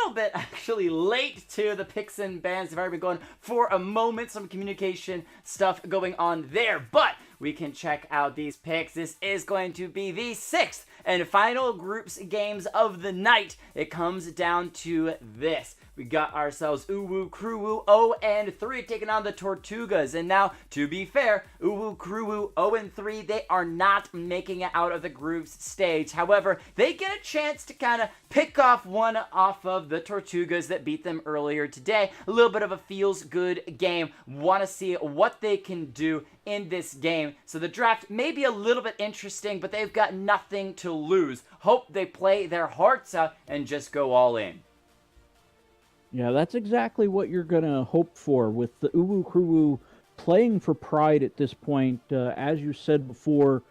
little bit actually late to the picks and bans. They've already been going for a moment. Some communication stuff going on there, but we can check out these picks. This is going to be the 6th and final groups games of the night. It comes down to this. We got ourselves cruwu 0-3 taking on the Tortugas. And now, to be fair, cruwu 0-3, they are not making it out of the groups stage. However, they get a chance to kind of pick off one off of the Tortugas that beat them earlier today. A little bit of a feels-good game. Want to see what they can do in this game. So the draft may be a little bit interesting, but they've got nothing to lose. Hope they play their hearts out and just go all in. Yeah, that's exactly what you're going to hope for with the cruwu playing for pride at this point. As you said before,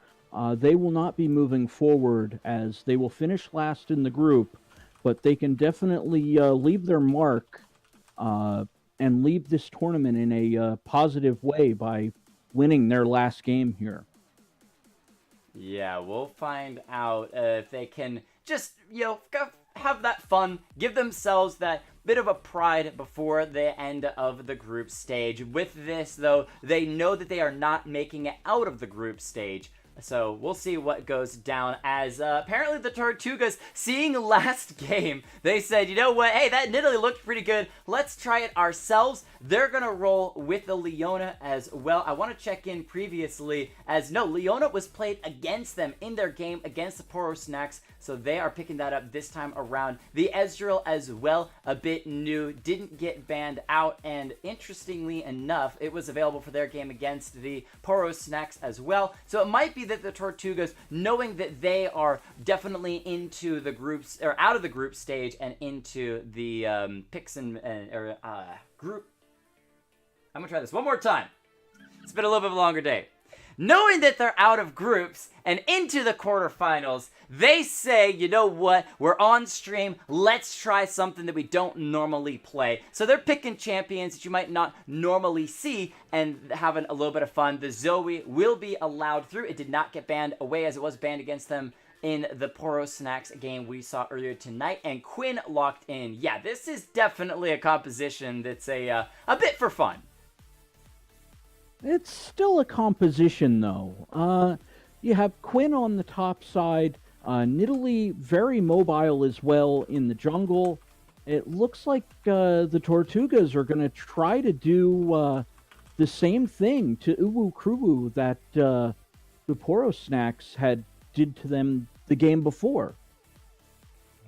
they will not be moving forward as they will finish last in the group, but they can definitely leave their mark and leave this tournament in a positive way by winning their last game here. Yeah, we'll find out if they can just, have that fun, give themselves that bit of a pride before the end of the group stage. With this, though, they know that they are not making it out of the group stage. So we'll see what goes down as apparently the Tortugas, seeing last game, they said, you know what, hey, that Italy looked pretty good. Let's try it ourselves. They're going to roll with the Leona as well. I want to check in previously as no, Leona was played against them in their game against the Poro Snacks. So they are picking that up this time around. The Ezreal as well, a bit new, didn't get banned out. And interestingly enough, it was available for their game against the Poro Snacks as well. So it might be that the Tortugas, knowing that they are definitely into the groups, or out of the group stage and into the picks and group. I'm gonna try this one more time. It's been a little bit of a longer day. Knowing that they're out of groups and into the quarterfinals, they say, you know what, we're on stream, let's try something that we don't normally play. So they're picking champions that you might not normally see and having a little bit of fun. The Zoe will be allowed through. It did not get banned away as it was banned against them in the Poro Snacks game we saw earlier tonight. And Quinn locked in. Yeah, this is definitely a composition that's a bit for fun. It's still a composition, though. You have Quinn on the top side, Nidalee very mobile as well in the jungle. It looks like the Tortugas are going to try to do the same thing to cruwu that the Poro Snacks did to them the game before.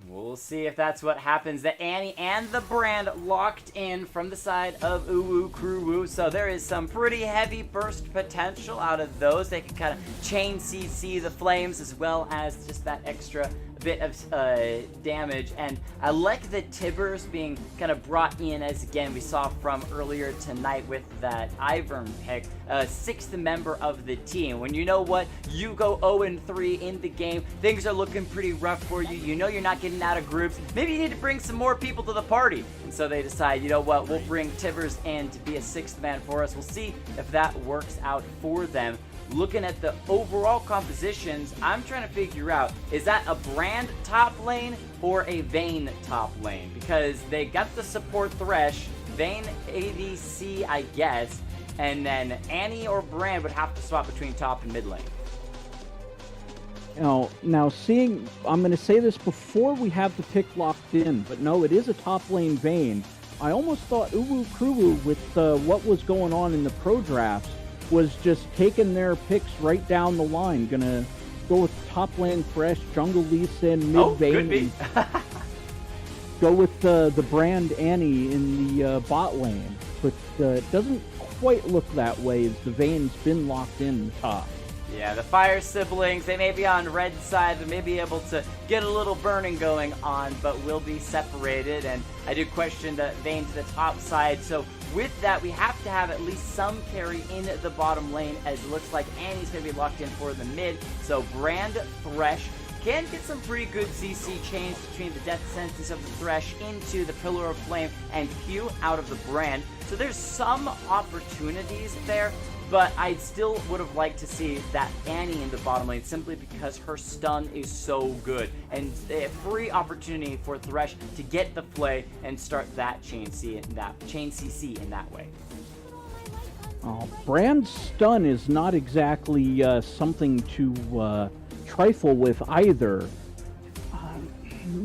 We'll see if that's what happens. The Annie and the Brand locked in from the side of cruwu. So there is some pretty heavy burst potential out of those. They can kind of chain CC the flames as well as just that extra bit of damage. And I like the Tibbers being kind of brought in, as again we saw from earlier tonight with that Ivern pick, 6th member of the team. When you know what, you go 0-3 in the game, things are looking pretty rough for you, you know you're not getting out of groups, maybe you need to bring some more people to the party. And so they decide, you know what, we'll bring Tibbers in to be a 6th man for us. We'll see if that works out for them. Looking at the overall compositions, I'm trying to figure out, is that a Brand top lane or a Vayne top lane? Because they got the support Thresh, Vayne ADC, I guess, and then Annie or Brand would have to swap between top and mid lane. Now seeing, I'm going to say this before we have the pick locked in, but no, it is a top lane Vayne. I almost thought cruwu with what was going on in the pro drafts was just taking their picks right down the line. Gonna go with top lane Thresh, jungle Lee Sin, mid Vayne. Go with the Brand Annie in the bot lane. But it doesn't quite look that way as the Vayne's been locked in top. Yeah, the Fire siblings, they may be on red side, they may be able to get a little burning going on, but will be separated. And I do question the Vayne to the top side. So with that, we have to have at least some carry in the bottom lane, as it looks like Annie's going to be locked in for the mid. So Brand, Thresh can get some pretty good CC chains between the Death Sentence of the Thresh into the Pillar of Flame and Q out of the Brand. So there's some opportunities there, but I still would have liked to see that Annie in the bottom lane simply because her stun is so good, and a free opportunity for Thresh to get the play and start that chain CC in that way. Oh, Brand's stun is not exactly something to trifle with either.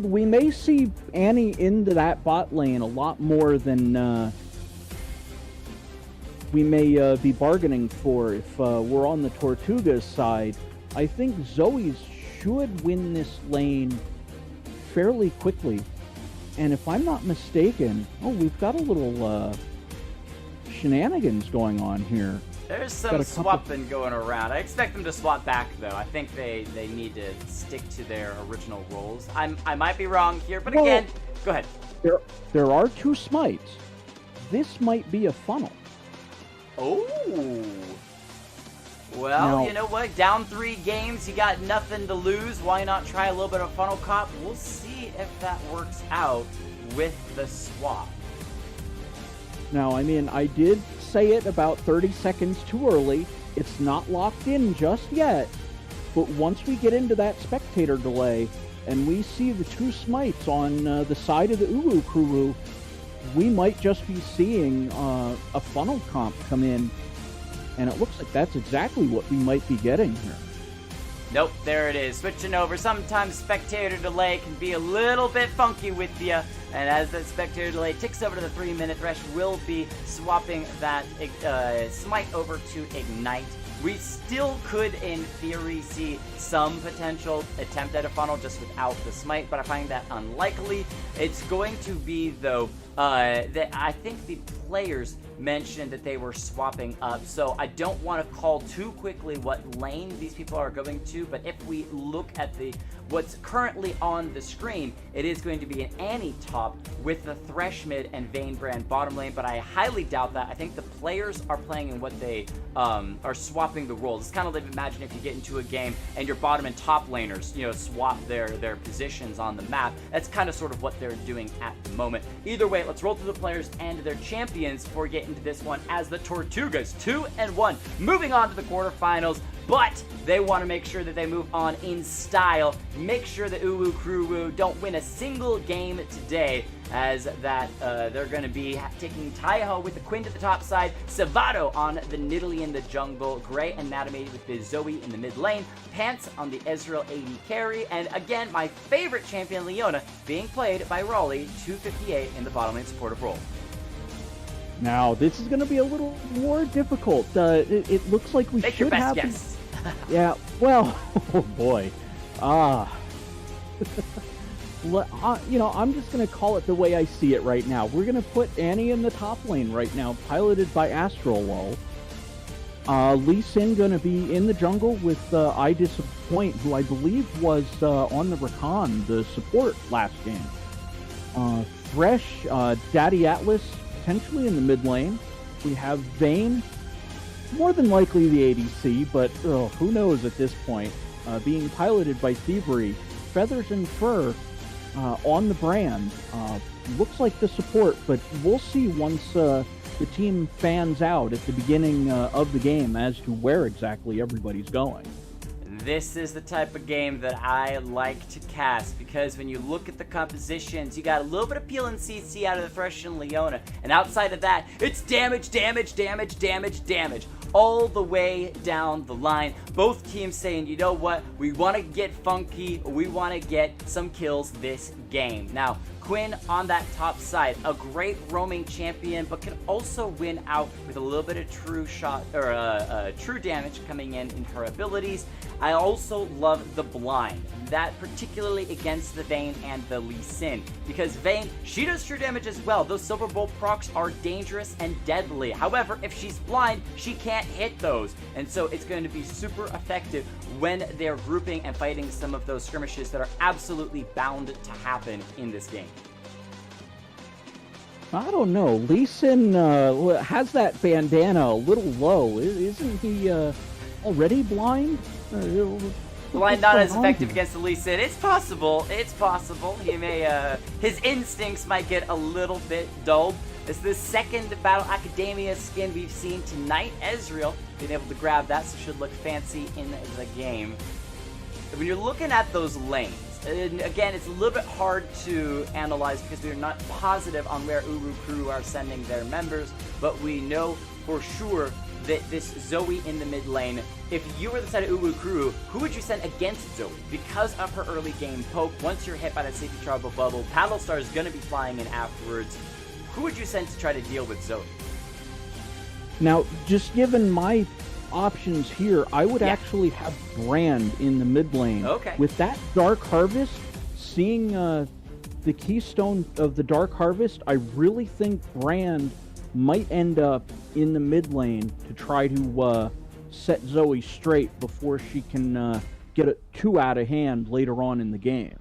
We may see Annie into that bot lane a lot more than we may be bargaining for if we're on the Tortugas side. I think Zoe's should win this lane fairly quickly. And if I'm not mistaken, we've got a little shenanigans going on here. There's some swapping going around. I expect them to swap back, though. I think they need to stick to their original roles. I might be wrong here, but again, go ahead. There are 2 smites. This might be a funnel. Oh. Well, you know what? Down 3 games, you got nothing to lose. Why not try a little bit of funnel cop? We'll see if that works out with the swap. Now, I mean, I did say it about 30 seconds too early. It's not locked in just yet. But once we get into that spectator delay and we see the 2 smites on the side of the cruwu, we might just be seeing a funnel comp come in. And it looks like that's exactly what we might be getting here. Nope, there it is. Switching over. Sometimes spectator delay can be a little bit funky with you. And as that spectator delay ticks over to the 3-minute, Thresh will be swapping that smite over to Ignite. We still could, in theory, see some potential attempt at a funnel just without the smite, but I find that unlikely. It's going to be, though, that I think the players mentioned that they were swapping up, so I don't want to call too quickly what lane these people are going to, but if we look at what's currently on the screen, it is going to be an Annie top with the Thresh mid and Vayne Brand bottom lane, but I highly doubt that. I think the players are playing in what they are swapping the roles. It's kind of like, imagine if you get into a game and your bottom and top laners, swap their positions on the map. That's kind of sort of what they're doing at the moment. Either way, let's roll through the players and their champions before we get into this one, as the Tortugas 2-1, moving on to the quarterfinals. But they want to make sure that they move on in style, make sure that cruwu don't win a single game today, as that they're going to be taking Taiho with the Quinn to the top side, Savato on the Nidalee in the jungle, Gray and Matamade with the Zoe in the mid lane, Pants on the Ezreal AD carry, and again, my favorite champion, Leona, being played by Raleigh, 258 in the bottom lane supportive role. Now, this is going to be a little more difficult. It looks like we Make should your best have... guess. Yeah, well, oh boy. I'm just going to call it the way I see it right now. We're going to put Annie in the top lane right now, piloted by Astrolol. Lee Sin going to be in the jungle with I Disappoint, who I believe was on the Rakan, the support last game. Thresh, Daddy Atlas, potentially in the mid lane. We have Vayne, more than likely the ADC, but who knows at this point. Being piloted by Thievery, Feathers and Fur on the brand. Looks like the support, but we'll see once the team fans out at the beginning of the game as to where exactly everybody's going. This is the type of game that I like to cast, because when you look at the compositions, you got a little bit of peel and CC out of the Thresh and Leona, and outside of that, it's damage, damage, damage, damage, damage, all the way down the line. Both teams saying, you know what, we want to get funky, we want to get some kills this game. Now, Quinn on that top side, a great roaming champion, but can also win out with a little bit of true shot or true damage coming in her abilities. I also love the blind, that particularly against the Vayne and the Lee Sin, because Vayne, she does true damage as well. Those Silver Bolt procs are dangerous and deadly. However, if she's blind, she can't hit those, and so it's going to be super effective when they're grouping and fighting some of those skirmishes that are absolutely bound to happen in this game. I don't know. Lee Sin has that bandana a little low. Isn't he already blind? Blind not as effective against the Lee Sin. It's possible. It's possible. He may his instincts might get a little bit dulled. This is the second Battle Academia skin we've seen tonight. Ezreal being able to grab that, so should look fancy in the game. When you're looking at those lanes, and again, it's a little bit hard to analyze because we're not positive on where cruwu are sending their members, but we know for sure that this Zoe in the mid lane, if you were the side of cruwu, who would you send against Zoe? Because of her early game poke, once you're hit by that safety trouble bubble, Paddlestar is going to be flying in afterwards. Who would you send to try to deal with Zoe? Now, just given my options here, I would actually have Brand in the mid lane. Okay. With that Dark Harvest, seeing the keystone of the Dark Harvest, I really think Brand might end up in the mid lane to try to set Zoe straight before she can get it too out of hand later on in the game.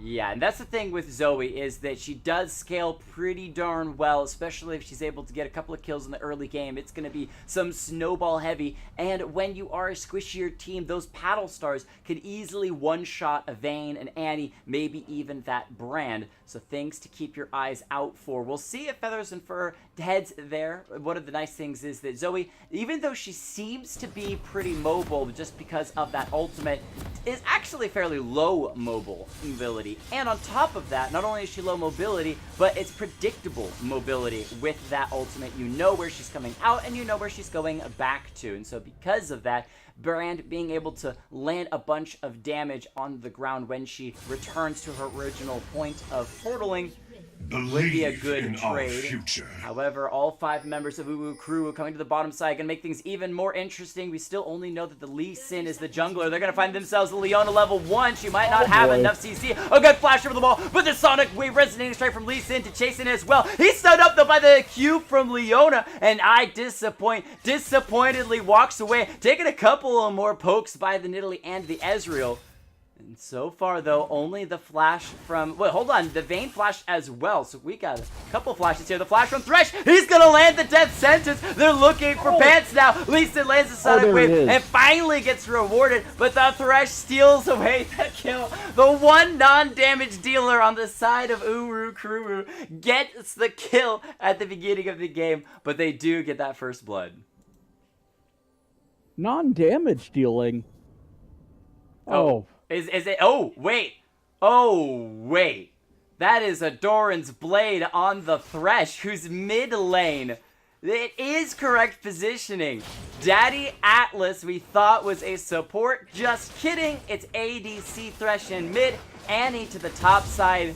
Yeah, and that's the thing with Zoe, is that she does scale pretty darn well, especially if she's able to get a couple of kills in the early game. It's going to be some snowball heavy, and when you are a squishier team, those Paddle Stars could easily one-shot a Vayne, an Annie, maybe even that Brand. So things to keep your eyes out for. We'll see if Feathers and Fur heads there. One of the nice things is that Zoe, even though she seems to be pretty mobile just because of that ultimate, is actually fairly low mobile mobility. And on top of that, not only is she low mobility, but it's predictable mobility with that ultimate. You know where she's coming out and you know where she's going back to. And so because of that, Brand being able to land a bunch of damage on the ground when she returns to her original point of portaling would be a good trade. However, all 5 members of cruwu coming to the bottom side going to make things even more interesting. We still only know that the Lee Sin is the jungler. They're going to find themselves a Leona level 1. She might not have enough CC. A good flash over the wall, but the Sonic Wave resonating straight from Lee Sin to chase in as well. He's stunned up though by the Q from Leona, and I disappointedly walks away, taking a couple of more pokes by the Nidalee and the Ezreal. And so far, though, only the flash from... Wait, hold on. The Vayne flash as well. So we got a couple flashes here. The flash from Thresh. He's going to land the death sentence. They're looking for Pants now. Lee Sin lands the Sonic Wave and finally gets rewarded. But the Thresh steals away the kill. The one non-damage dealer on the side of cruwu gets the kill at the beginning of the game. But they do get that first blood. Non-damage dealing? Oh. Is it? Oh, wait. Oh, wait. That is a Doran's Blade on the Thresh, who's mid lane. It is correct positioning. Daddy Atlas, we thought was a support. Just kidding. It's ADC Thresh in mid. Annie to the top side.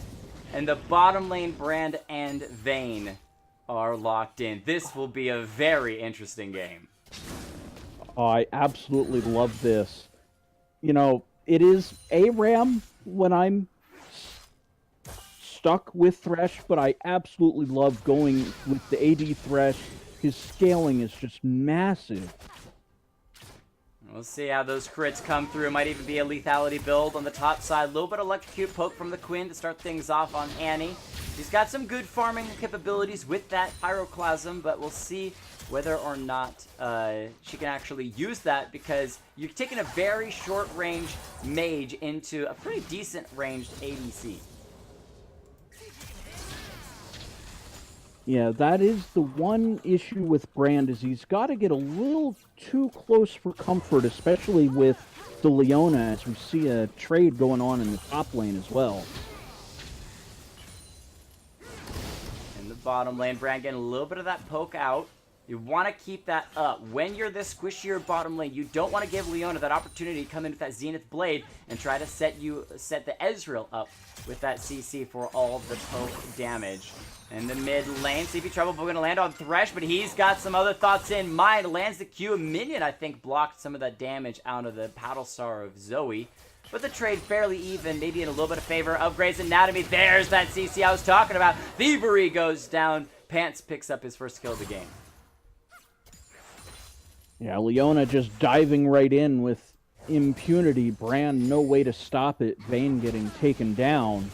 And the bottom lane Brand and Vayne are locked in. This will be a very interesting game. I absolutely love this. You know, it is ARAM when I'm stuck with Thresh, but I absolutely love going with the AD Thresh. His scaling is just massive. We'll see how those crits come through. Might even be a lethality build on the top side. A little bit of electrocute poke from the Quinn to start things off on Annie. She's got some good farming capabilities with that Pyroclasm, but we'll see whether or not she can actually use that, because you're taking a very short-range mage into a pretty decent ranged ADC. Yeah, that is the one issue with Brand, is he's got to get a little too close for comfort, especially with the Leona, as we see a trade going on in the top lane as well. In the bottom lane, Brand getting a little bit of that poke out. You want to keep that up. When you're this squishier bottom lane, you don't want to give Leona that opportunity to come in with that Zenith Blade and try to set the Ezreal up with that CC for all the poke damage. In the mid lane, CP Trouble going to land on Thresh, but he's got some other thoughts in mind. Lands the Q. A minion, I think, blocked some of that damage out of the Paddle Star of Zoe. But the trade fairly even, maybe in a little bit of favor of Grey's Anatomy. There's that CC I was talking about. Thievery goes down. Pants picks up his first kill of the game. Yeah, Leona just diving right in with impunity. Brand, no way to stop it. Vayne getting taken down.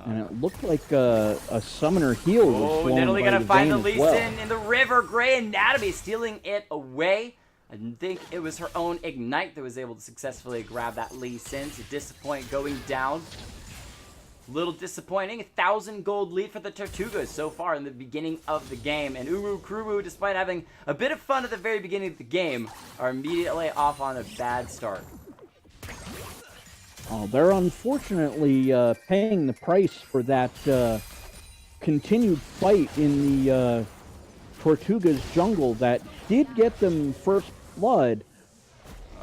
And it looked like a summoner heal was flown Nidalee by gonna find the Vayne Lee as well. Sin in the river. Grey Anatomy stealing it away. I think it was her own Ignite that was able to successfully grab that Lee Sin. So Disappoint going down. Little disappointing. 1,000 gold lead for the Tortugas so far in the beginning of the game. And cruwu, despite having a bit of fun at the very beginning of the game, are immediately off on a bad start. Oh, they're unfortunately paying the price for that continued fight in the Tortugas jungle that did get them first blood.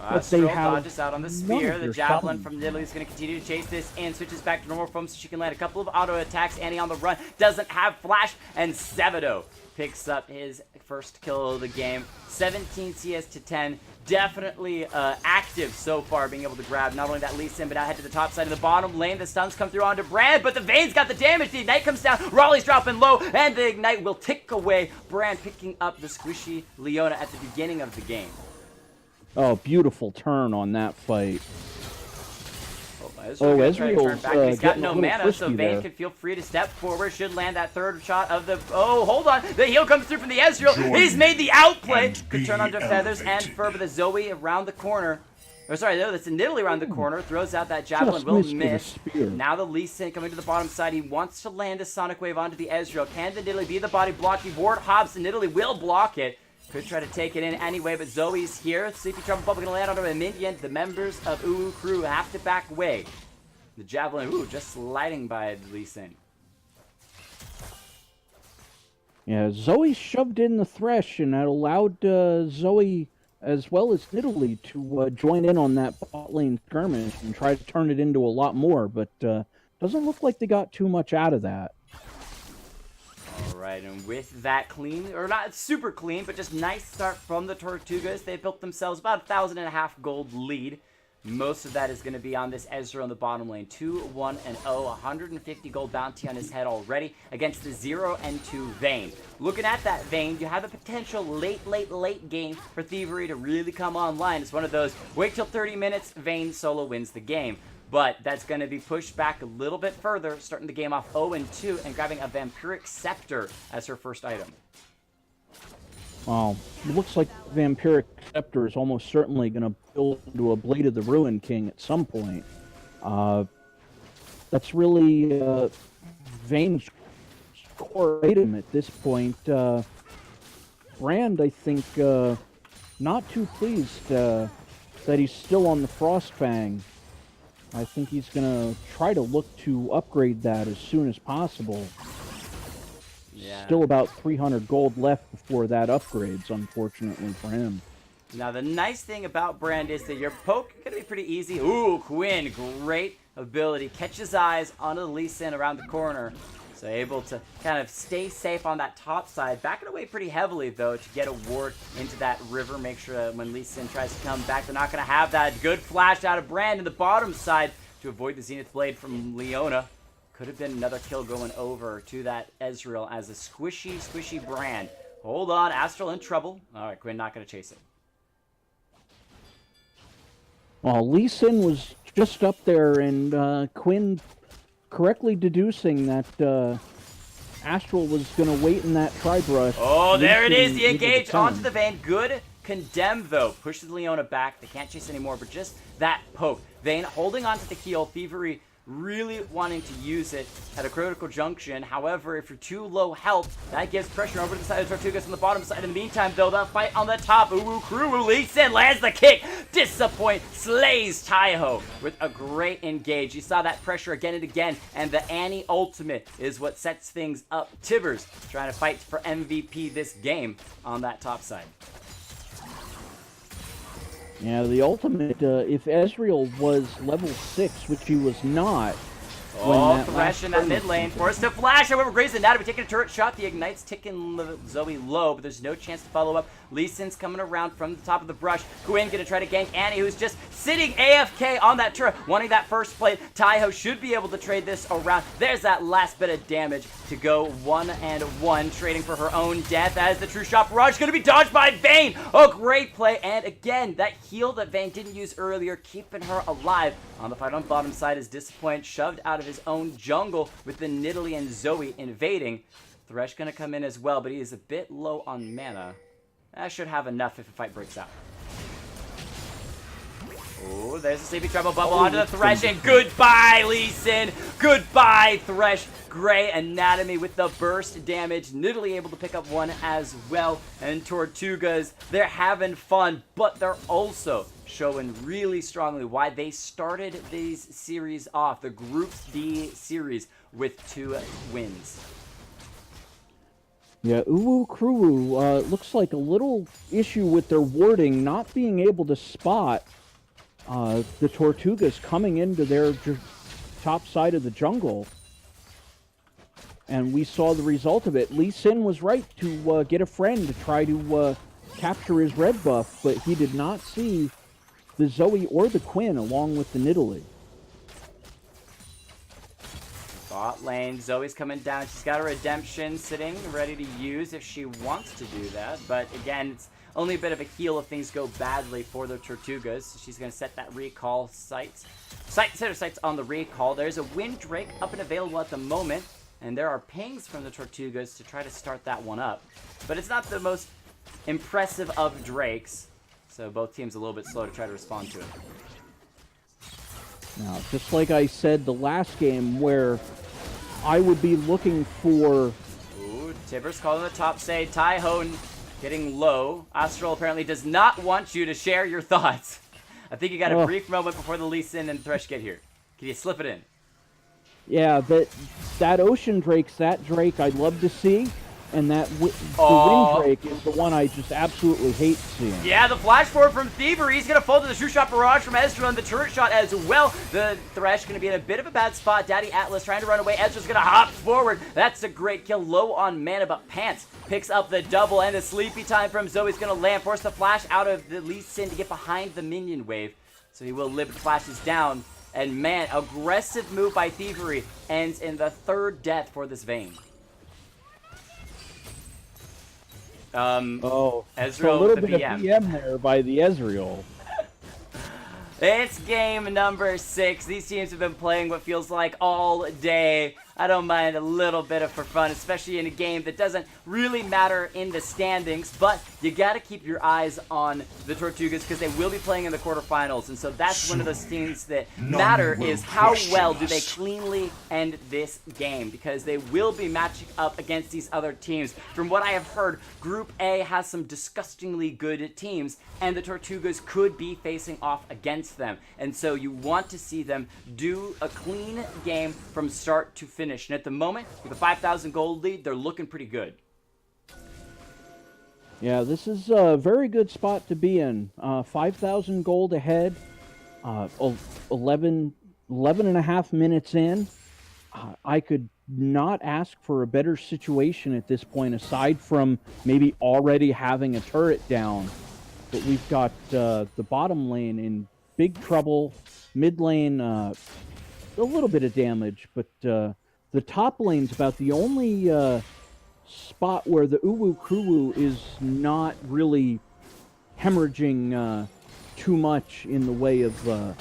But they have dodges out on the spear. The javelin from Nidalee is going to continue to chase this and switches back to normal form so she can land a couple of auto attacks. Annie on the run doesn't have flash, and Sevedo picks up his first kill of the game. 17 CS to 10. Definitely active so far, being able to grab not only that Lee Sin, but now head to the top side of the bottom lane. The stuns come through onto Brand, but the Vayne's got the damage. The Ignite comes down. Raleigh's dropping low, and the Ignite will tick away. Brand picking up the squishy Leona at the beginning of the game. Oh, beautiful turn on that fight. Ezreal's he's got no mana, so Vayne can feel free to step forward. Should land that third shot of the... Oh, hold on. The heal comes through from the Ezreal. He's made the outplay. Could turn onto Feathers and Fur, but the Zoe around the corner. Or sorry, no, that's Nidalee around the corner. Throws out that javelin. Will miss. Now the Lee Sin coming to the bottom side. He wants to land a Sonic Wave onto the Ezreal. Can the Nidalee be the body block? He ward hops, and Nidalee will block it. Could try to take it in anyway, but Zoe's here. Sleepy Trouble Bubble going to land onto a minion. The members of cruwu have to back away. The javelin, just sliding by Lee Sin. Yeah, Zoe shoved in the Thresh, and that allowed Zoe, as well as Nidalee, to join in on that bot lane skirmish and try to turn it into a lot more, but doesn't look like they got too much out of that. Alright, and with that clean, or not super clean, but just nice start from the Tortugas, they built themselves about 1,500 gold lead. Most of that is going to be on this Ezreal in the bottom lane. 2-1-0, 150 gold bounty on his head already against the 0-2 Vayne. Looking at that Vayne, you have a potential late game for Thievery to really come online. It's one of those, wait till 30 minutes, Vayne solo wins the game. But that's going to be pushed back a little bit further, starting the game off 0-2 and grabbing a Vampiric Scepter as her first item. Well, it looks like Vampiric Scepter is almost certainly going to build into a Blade of the Ruin King at some point. That's really Vayne's core item at this point. Brand, I think, not too pleased that he's still on the Frostfang. I think he's going to try to look to upgrade that as soon as possible. Yeah. Still about 300 gold left before that upgrades, unfortunately for him. Now, the nice thing about Brand is that your poke is going to be pretty easy. Ooh, Quinn, great ability. Catches eyes onto the Lee Sin around the corner. So able to kind of stay safe on that top side. Backing away pretty heavily, though, to get a ward into that river. Make sure that when Lee Sin tries to come back, they're not going to have that good flash out of Brand in the bottom side to avoid the Zenith Blade from Leona. Could have been another kill going over to that Ezreal as a squishy Brand. Hold on, Astral in trouble. All right, Quinn not going to chase it. Well, Lee Sin was just up there, and Quinn correctly deducing that Astral was going to wait in that tri-brush. Oh, there it is, the engage onto the Vayne. Good condemn, though. Pushes Leona back. They can't chase anymore, but just that poke. Vayne holding onto the heal. Thievery really wanting to use it at a critical junction. However, if you're too low health, that gives pressure over to the side of Tortugas on the bottom side. In the meantime, though, that fight on the top. cruwu, Lee Sin lands the kick. Disappoint, slays Taiho with a great engage. You saw that pressure again and again, and the Annie ultimate is what sets things up. Tibbers trying to fight for MVP this game on that top side. Yeah, the ultimate, if Ezreal was level 6, which he was not. Oh, Thresh in that mid lane. Forced to flash. However, Grayson now to be taking a turret shot. The Ignite's ticking Zoe low, but there's no chance to follow up. Lee Sin's coming around from the top of the brush. Quinn gonna try to gank Annie, who's just sitting AFK on that turret, wanting that first plate. Taiho should be able to trade this around. There's that last bit of damage to go 1-1, trading for her own death as the True Shot Barrage gonna be dodged by Vayne. Oh, great play. And again, that heal that Vayne didn't use earlier, keeping her alive. On the fight on bottom side is Disappoint, shoved out of his own jungle with the Nidalee and Zoe invading. Thresh gonna come in as well, but he is a bit low on mana. I should have enough if a fight breaks out. Oh, there's a sleepy trouble bubble onto the Thresh, and goodbye, Lee Sin. Goodbye, Thresh. Gray Anatomy with the burst damage. Nidalee able to pick up one as well. And Tortugas, they're having fun, but they're also showing really strongly why they started these series off, the Group D series, with 2 wins. Yeah, cruwu looks like a little issue with their warding, not being able to spot the Tortugas coming into their top side of the jungle. And we saw the result of it. Lee Sin was right to get a friend to try to capture his red buff, but he did not see the Zoe or the Quinn along with the Nidalee. Bot lane, Zoe's coming down. She's got a redemption sitting, ready to use if she wants to do that. But again, it's only a bit of a heal if things go badly for the Tortugas. She's going to set that recall set her sights on the recall. There's a Wind Drake up and available at the moment. And there are pings from the Tortugas to try to start that one up. But it's not the most impressive of Drakes. So both teams a little bit slow to try to respond to it. Now, just like I said the last game where I would be looking for... Ooh, Tibbers calling the top say, Tyho getting low. Astral apparently does not want you to share your thoughts. I think you got a brief moment before the Lee Sin and Thresh get here. Can you slip it in? Yeah, that Ocean Drake's that Drake I'd love to see, and the Wind Drake is the one I just absolutely hate seeing. Yeah, the flash forward from Thievery. He's going to fall to the shoe shot barrage from Ezreal and the turret shot as well. The Thresh going to be in a bit of a bad spot. Daddy Atlas trying to run away. Ezreal's going to hop forward. That's a great kill. Low on mana, but Pants picks up the double, and the sleepy time from Zoe's going to land. Force the flash out of the Lee Sin to get behind the minion wave. So he will live. Flashes down. And man, aggressive move by Thievery ends in the 3rd death for this Vayne. Ezreal, Ezreal a little with bit the of BM there by the Ezreal. It's game number 6. These teams have been playing what feels like all day. I don't mind a little bit of for fun, especially in a game that doesn't really matter in the standings, but you got to keep your eyes on the Tortugas because they will be playing in the quarterfinals, and so that's one of those things that matter is how well do they cleanly end this game, because they will be matching up against these other teams. From what I have heard, Group A has some disgustingly good teams, and the Tortugas could be facing off against them, and so you want to see them do a clean game from start to finish. And at the moment, with a 5,000 gold lead, they're looking pretty good. Yeah, this is a very good spot to be in. 5,000 gold ahead, 11 and a half minutes in. I could not ask for a better situation at this point, aside from maybe already having a turret down. But we've got the bottom lane in big trouble, mid lane a little bit of damage, but the top lane's about the only spot where the cruwu is not really hemorrhaging too much in the way of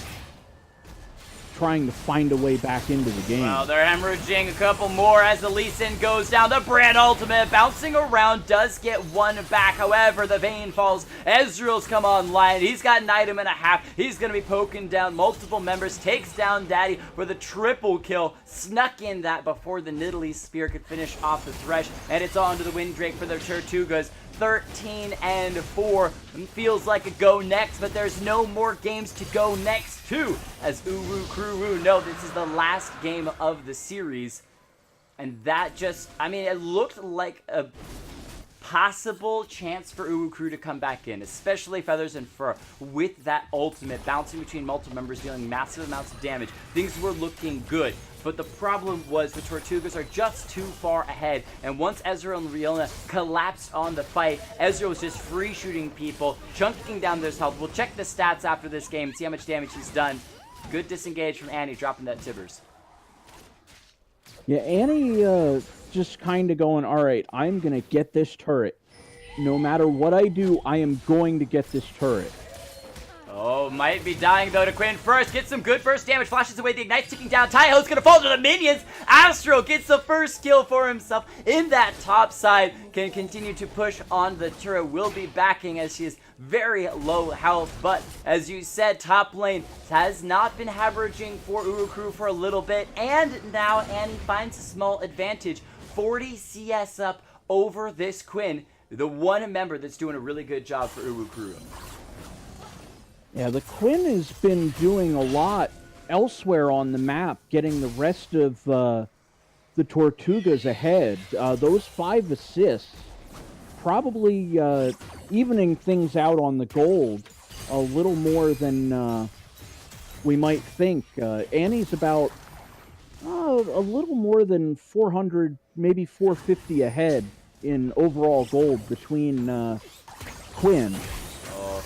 trying to find a way back into the game. Well, they're hemorrhaging a couple more as the Lee Sin goes down. The Brand Ultimate bouncing around does get one back. However, the Vayne falls. Ezreal's come online. He's got an item and a half. He's going to be poking down multiple members. Takes down Daddy for the triple kill. Snuck in that before the Nidalee Spear could finish off the Thresh. And it's on to the Wind Drake for the Tortugas. 13-4. Feels like a go next, but there's no more games to go next to, as cruwu know this is the last game of the series. And that just, I mean, it looked like a possible chance for cruwu to come back in, especially Feathers and Fur with that ultimate bouncing between multiple members, dealing massive amounts of damage. Things were looking good. But the problem was the Tortugas are just too far ahead. And once Ezreal and Riona collapsed on the fight, Ezreal was just free shooting people, chunking down their health. We'll check the stats after this game, see how much damage he's done. Good disengage from Annie, dropping that Tibbers. Yeah, Annie just kind of going, all right, I'm going to get this turret. No matter what I do, I am going to get this turret. Oh, Uh-oh, might be dying though to Quinn first. Gets some good burst damage, flashes away the Ignite's ticking down. Taiho's gonna fall to the minions. Astro gets the first kill for himself in that top side. Can continue to push on the turret. Will be backing as she is very low health. But as you said, top lane has not been hemorrhaging for cruwu for a little bit. And now Annie finds a small advantage. 40 CS up over this Quinn. The one member that's doing a really good job for cruwu. Yeah, the Quinn has been doing a lot elsewhere on the map, getting the rest of the Tortugas ahead. Those 5 assists probably evening things out on the gold a little more than we might think. Annie's about a little more than 400, maybe 450 ahead in overall gold between Quinn.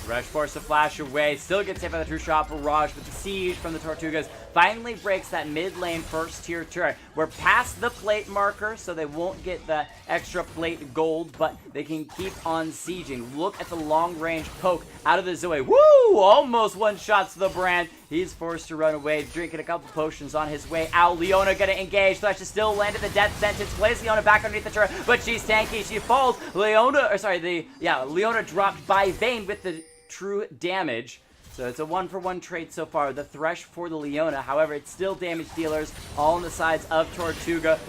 Rush forces the flash away, still gets hit by the true shot barrage, but the siege from the Tortugas finally breaks that mid lane first tier turret. We're past the plate marker, so they won't get the extra plate gold, but they can keep on sieging. Look at the long range poke out of the Zoe. Woo! Almost one shot to the brand. He's forced to run away, drinking a couple potions on his way out. Leona gonna engage. Thresh is still landed the death sentence. Plays Leona back underneath the turret, but she's tanky. She falls. Leona dropped by Vayne with the true damage. So it's a 1-for-1 trade so far. The Thresh for the Leona. However, it's still damage dealers all on the sides of Tortuga.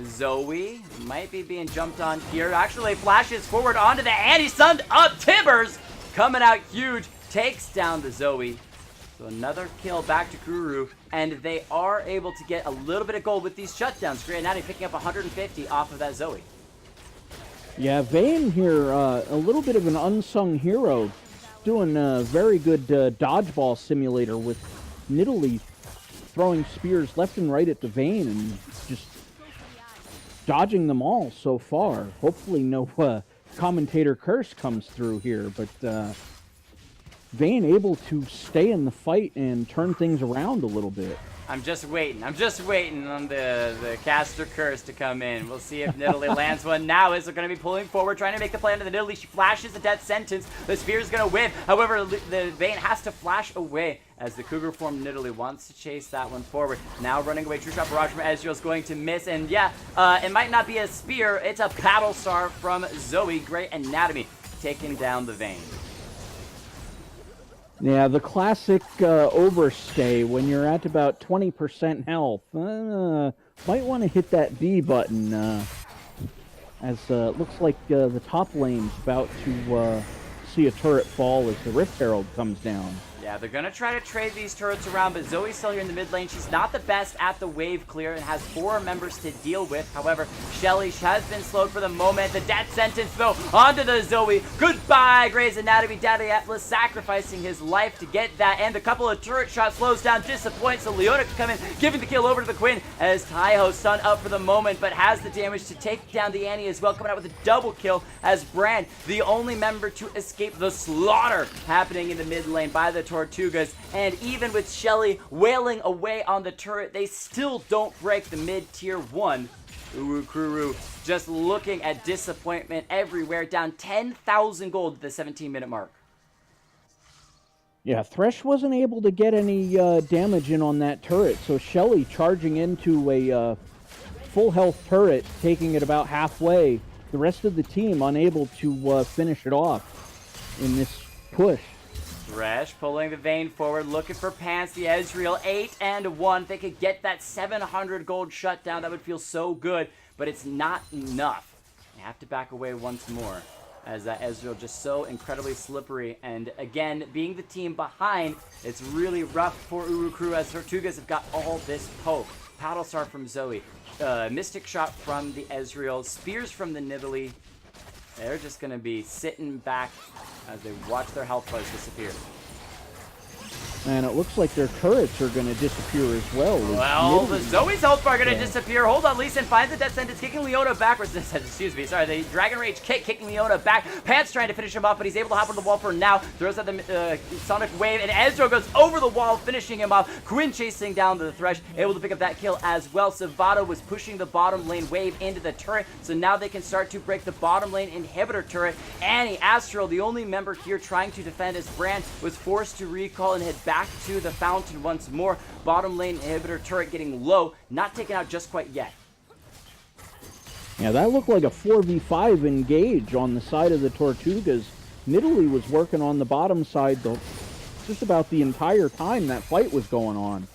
Zoe might be being jumped on here. Actually flashes forward onto the Annie. Sunned up. Tibbers coming out huge. Takes down the Zoe. So another kill back to cruwu, and they are able to get a little bit of gold with these shutdowns. Great Natty picking up 150 off of that Zoe. Yeah, Vayne here, a little bit of an unsung hero, doing a very good dodgeball simulator with Nidalee throwing spears left and right at the Vayne and just dodging them all so far. Hopefully no commentator curse comes through here, but Vayne able to stay in the fight and turn things around a little bit. I'm just waiting on the caster curse to come in. We'll see if Nidalee lands one. Now is going to be pulling forward, trying to make the play into the Nidalee. She flashes the death sentence. The spear is going to whip. However, the Vayne has to flash away as the Cougar form Nidalee wants to chase that one forward. Now running away, true shot barrage from Ezreal is going to miss. And yeah, it might not be a spear. It's a battle star from Zoe. Great anatomy taking down the Vayne. Yeah, the classic overstay when you're at about 20% health. Might want to hit that B button, as looks like the top lane's about to see a turret fall as the Rift Herald comes down. Yeah, they're going to try to trade these turrets around, but Zoe's still here in the mid lane. She's not the best at the wave clear and has 4 members to deal with. However, Shelly has been slowed for the moment. The death sentence, though, onto the Zoe. Goodbye, Grey's Anatomy. Daddy Atlas sacrificing his life to get that, and a couple of turret shots slows down, disappoints. So Leona can come in, giving the kill over to the Quinn as Taiho stunned up for the moment, but has the damage to take down the Annie as well, coming out with a double kill as Brand, the only member to escape the slaughter happening in the mid lane by the Tortugas. And even with Shelly wailing away on the turret, they still don't break the mid-tier 1. cruwu just looking at disappointment everywhere, down 10,000 gold at the 17-minute mark. Yeah, Thresh wasn't able to get any damage in on that turret, so Shelly charging into a full health turret, taking it about halfway. The rest of the team unable to finish it off in this push. Thresh pulling the Vayne forward, looking for Pants, the Ezreal, 8-1. If they could get that 700 gold shutdown, that would feel so good, but it's not enough. They have to back away once more, as that Ezreal just so incredibly slippery. And again, being the team behind, it's really rough for cruwu, as Tortugas have got all this poke. Paddle Star from Zoe, Mystic Shot from the Ezreal, Spears from the Nidalee. They're just going to be sitting back as they watch their health bars disappear. And it looks like their turrets are going to disappear as well. Well, the Zoe's health bar going to disappear. Hold on, Lee Sin finds the death sentence, kicking Leona backwards. Excuse me, sorry, the Dragon Rage kick, kicking Leona back. Pants trying to finish him off, but he's able to hop on the wall for now. Throws out the Sonic Wave, and Ezreal goes over the wall, finishing him off. Quinn chasing down the Thresh, able to pick up that kill as well. Savata was pushing the bottom lane wave into the turret, so now they can start to break the bottom lane inhibitor turret. Annie, Astral, the only member here trying to defend his brand, was forced to recall and head back to the fountain once more. Bottom lane inhibitor turret getting low, not taken out just quite yet. Yeah, that looked like a 4v5 engage on the side of the Tortugas. Nidalee was working on the bottom side though, just about the entire time that fight was going on.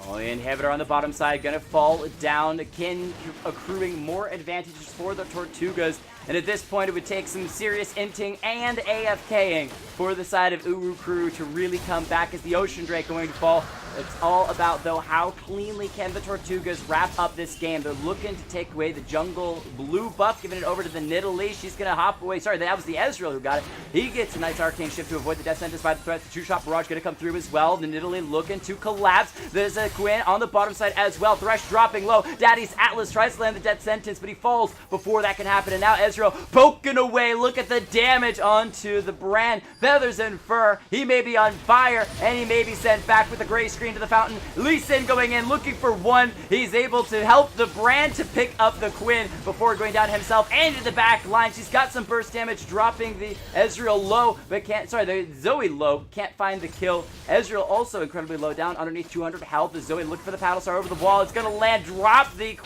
Oh, the inhibitor on the bottom side gonna fall down, again accruing more advantages for the Tortugas. And at this point, it would take some serious inting and AFKing for the side of cruwu to really come back as the Ocean Drake going to fall. It's all about, though, how cleanly can the Tortugas wrap up this game. They're looking to take away the jungle blue buff, giving it over to the Nidalee. She's going to hop away. Sorry, that was the Ezreal who got it. He gets a nice arcane shift to avoid the death sentence by the threat. The two-shot barrage going to come through as well. The Nidalee looking to collapse. There's a Quinn on the bottom side as well. Thresh dropping low. Daddy's Atlas tries to land the death sentence, but he falls before that can happen. And now Ezreal poking away. Look at the damage onto the brand. Feathers and fur. He may be on fire, and he may be sent back with a gray screen to the fountain. Lee Sin going in, looking for one. He's able to help the brand to pick up the Quinn before going down himself and to the back line. She's got some burst damage, dropping the Ezreal low, but can't, sorry, the Zoe low, can't find the kill. Ezreal also incredibly low, down underneath 200 health. The Zoe looking for the paddle star over the wall. It's going to land, drop the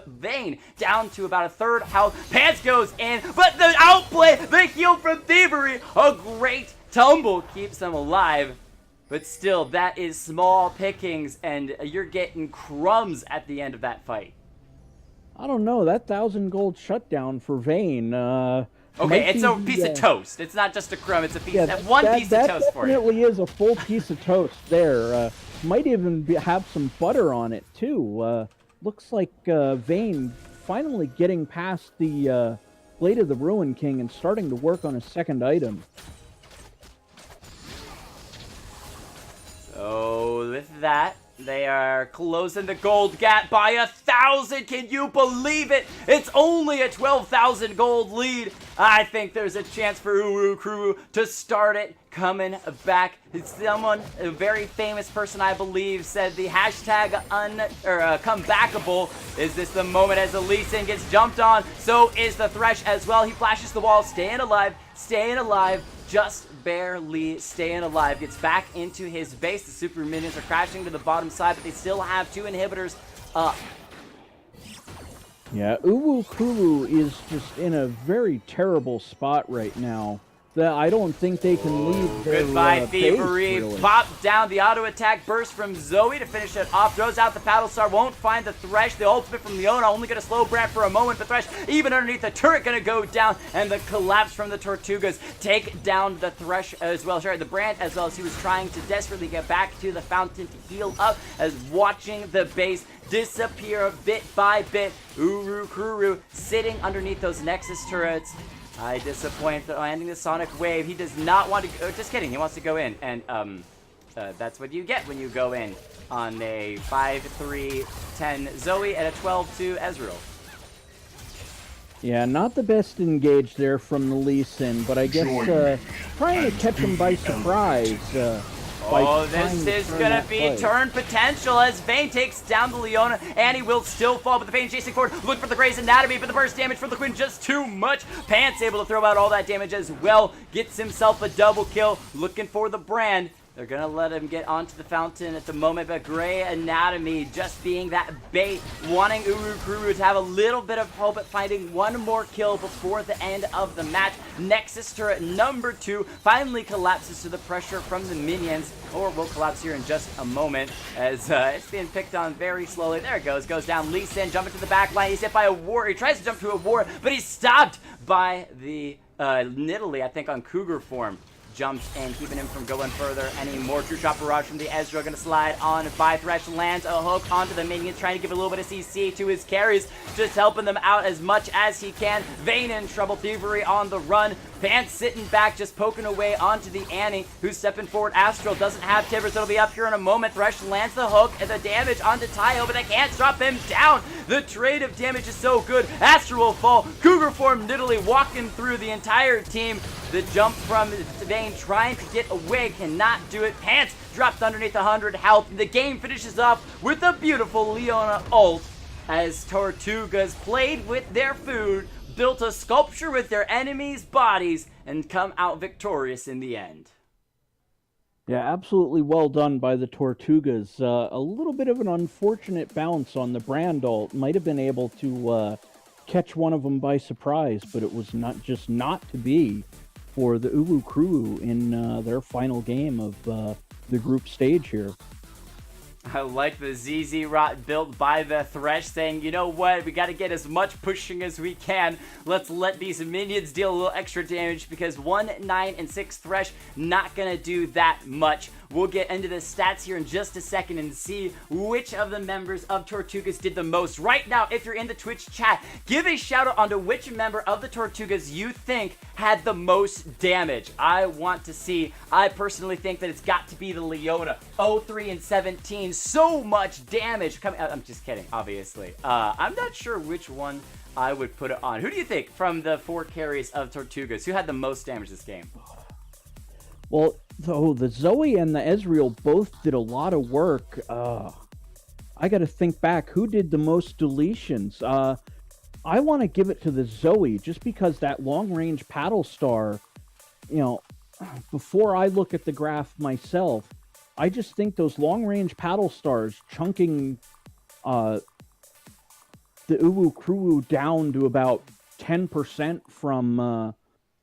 Vayne down to about a third health. Pants goes in, but the outplay, the heal from Thievery, a great tumble keeps them alive. But still, that is small pickings, and you're getting crumbs at the end of that fight. I don't know. That 1,000 gold shutdown for Vayne. Okay, it's a piece of toast. It's not just a crumb. It's a piece. One piece of toast for you. That definitely is a full piece of toast there. Might even have some butter on it too. Looks like Vayne finally getting past the Blade of the Ruin King and starting to work on a second item. So with that, they are closing the gold gap by 1,000. Can you believe it? It's only a 12,000 gold lead. I think there's a chance for cruwu to start it coming back. Someone, a very famous person, I believe, said the hashtag comebackable. Is this the moment as the Lee Sin gets jumped on? So is the Thresh as well. He flashes the wall, staying alive, just barely staying alive. Gets back into his base. The super minions are crashing to the bottom side, but they still have two inhibitors up. Yeah, cruwu is just in a very terrible spot right now. I don't think they can leave their Goodbye, base, Thievery. really. Pop down the auto attack burst from Zoe to finish it off. Throws out the paddle star. Won't find the Thresh. The ultimate from Leona only going to slow Brand for a moment. But Thresh, even underneath the turret, going to go down. And the collapse from the Tortugas take down the Thresh as well. Sorry, the Brand as well, as he was trying to desperately get back to the fountain to heal up, as watching the base disappear bit by bit. cruwu sitting underneath those Nexus turrets. I disappoint for landing the Sonic Wave. He does not want to. Just kidding. He wants to go in, and that's what you get when you go in on a 5-3-10 Zoe and a 12-2 Ezreal. Yeah, not the best engage there from the Lee Sin, but I guess trying to catch him by surprise. Oh, this is going to be turn potential as Vayne takes down the Leona. Annie will still fall, but the Vayne chasing forward. Look for the Grey's Anatomy, but the burst damage from the Quinn just too much. Pants able to throw out all that damage as well. Gets himself a double kill. Looking for the Brand. They're going to let him get onto the fountain at the moment, but Grey Anatomy just being that bait, wanting cruwu to have a little bit of hope at finding one more kill before the end of the match. Nexus turret number 2 finally collapses to the pressure from the minions, or will collapse here in just a moment as it's being picked on very slowly. There it goes down. Lee Sin jumping to the back line. He's hit by a ward. He tries to jump to a ward, but he's stopped by the Nidalee, I think, on Cougar form. jumps in, keeping him from going further anymore. True shot barrage from the Ezreal, gonna slide on by Thresh, lands a hook onto the minions, trying to give a little bit of CC to his carries, just helping them out as much as he can. Vayne in trouble, Thievery on the run. Pants sitting back, just poking away onto the Annie, who's stepping forward. Astral doesn't have Tibbers, it'll be up here in a moment. Thresh lands the hook and the damage onto Tayo, but they can't drop him down. The trade of damage is so good. Astral will fall. Cougar form literally walking through the entire team. The jump from Vayne trying to get away, cannot do it. Pants dropped underneath 100 health. The game finishes off with a beautiful Leona ult as Tortugas played with their food, built a sculpture with their enemies' bodies, and come out victorious in the end. Yeah, absolutely well done by the Tortugas. A little bit of an unfortunate bounce on the Brand ult. Might have been able to catch one of them by surprise, but it was not to be for the cruwu in their final game of the group stage here. I like the ZZ Rot built by the Thresh, saying, you know what, we got to get as much pushing as we can. Let's let these minions deal a little extra damage, because 1, 9, and 6 Thresh not going to do that much. We'll get into the stats here in just a second and see which of the members of Tortugas did the most. Right now, if you're in the Twitch chat, give a shout out onto which member of the Tortugas you think had the most damage. I want to see. I personally think that it's got to be the Leona. 03 and 17, so much damage coming out. I'm just kidding, obviously. I'm not sure which one I would put it on. Who do you think from the 4 carries of Tortugas, who had the most damage this game? Well, though the Zoe and the Ezreal both did a lot of work. I got to think back. Who did the most deletions? I want to give it to the Zoe, just because that long-range paddle star, you know, before I look at the graph myself, I just think those long-range paddle stars chunking the cruwu down to about 10% from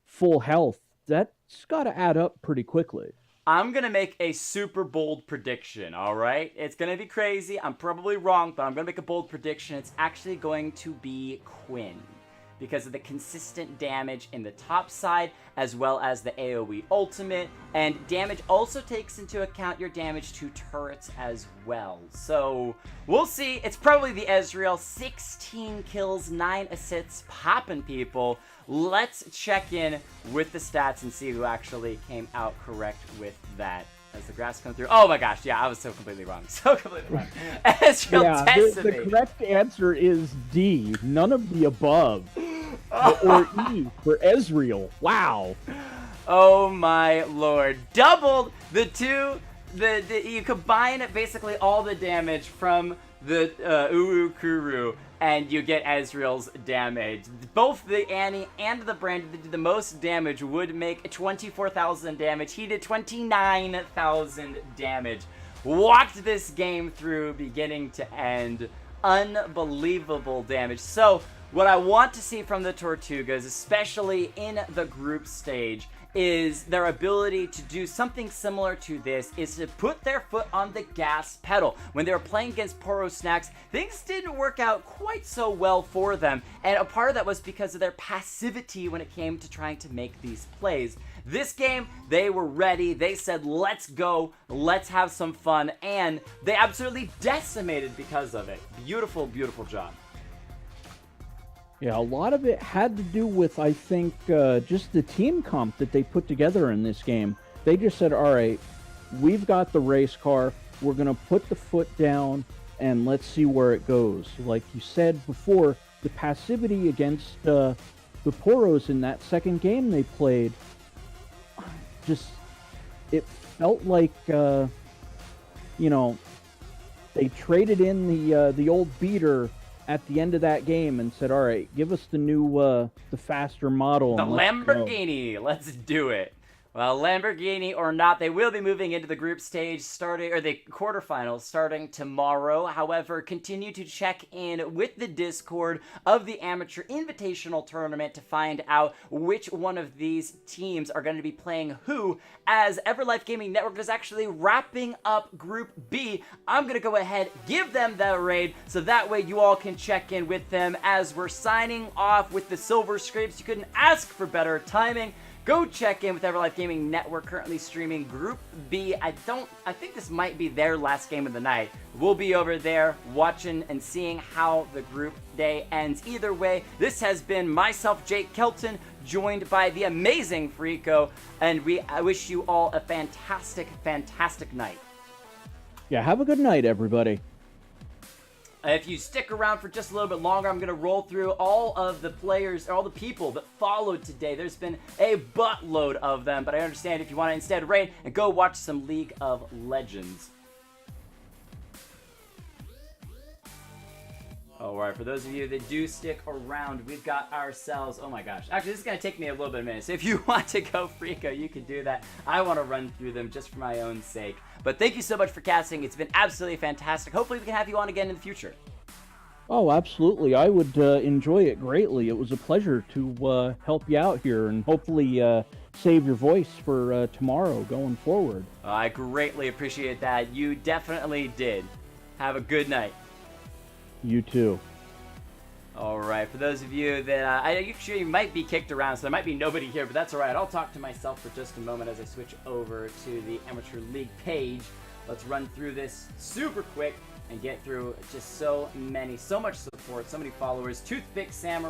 full health, that's got to add up pretty quickly. I'm going to make a super bold prediction, all right? It's going to be crazy. I'm probably wrong, but I'm going to make a bold prediction. It's actually going to be Quinn, because of the consistent damage in the top side, as well as the AoE ultimate, and damage also takes into account your damage to turrets as well. So we'll see. It's probably the Ezreal. 16 kills, 9 assists, popping people. Let's check in with the stats and see who actually came out correct with that. As the grass comes through. Oh my gosh, yeah, I was so completely wrong. So completely wrong. Ezreal the correct answer is D. None of the above. Or E for Ezreal. Wow. Oh my lord. Doubled the two. You combine basically all the damage from the cruwu, and you get Ezreal's damage. Both the Annie and the Brand that did the most damage would make 24,000 damage. He did 29,000 damage. Walked this game through beginning to end. Unbelievable damage. So, what I want to see from the Tortugas, especially in the group stage, is their ability to do something similar to this, is to put their foot on the gas pedal. When they were playing against Poro Snacks, things didn't work out quite so well for them, and a part of that was because of their passivity when it came to trying to make these plays. This game, they were ready. They said, let's go, let's have some fun, and they absolutely decimated because of it. Beautiful, beautiful job. Yeah, a lot of it had to do with, I think, just the team comp that they put together in this game. They just said, all right, we've got the race car, we're going to put the foot down, and let's see where it goes. Like you said before, the passivity against the Poros in that second game they played, just, it felt like, you know, they traded in the old beater at the end of that game and said, all right, give us the new, the faster model. The Lamborghini. Let's do it. Well, Lamborghini or not, they will be moving into the group stage starting, or the quarterfinals starting tomorrow. However, continue to check in with the Discord of the Amateur Invitational Tournament to find out which one of these teams are going to be playing who, as Everlife Gaming Network is actually wrapping up Group B. I'm going to go ahead, give them that raid, so that way you all can check in with them as we're signing off with the Silver Scrapes. You couldn't ask for better timing. Go check in with Everlife Gaming Network, currently streaming Group B. I think this might be their last game of the night. We'll be over there watching and seeing how the group day ends. Either way, this has been myself, Jake Kelton, joined by the amazing Frico, and I wish you all a fantastic, fantastic night. Yeah, have a good night, everybody. If you stick around for just a little bit longer, I'm going to roll through all of the players, all the people that followed today. There's been a buttload of them, but I understand if you want to instead raid and go watch some League of Legends. Alright, for those of you that do stick around, we've got ourselves, oh my gosh, actually this is going to take me a little bit of a minute, so if you want to go Frico, you can do that. I want to run through them just for my own sake. But thank you so much for casting, it's been absolutely fantastic. Hopefully we can have you on again in the future. Oh, absolutely. I would enjoy it greatly. It was a pleasure to help you out here and hopefully save your voice for tomorrow going forward. I greatly appreciate that. You definitely did. Have a good night. You too. Alright, for those of you that I'm sure you might be kicked around, so there might be nobody here, but that's alright. I'll talk to myself for just a moment as I switch over to the Amateur League page. Let's run through this super quick and get through just so much support, so many followers. Toothpick Samurai.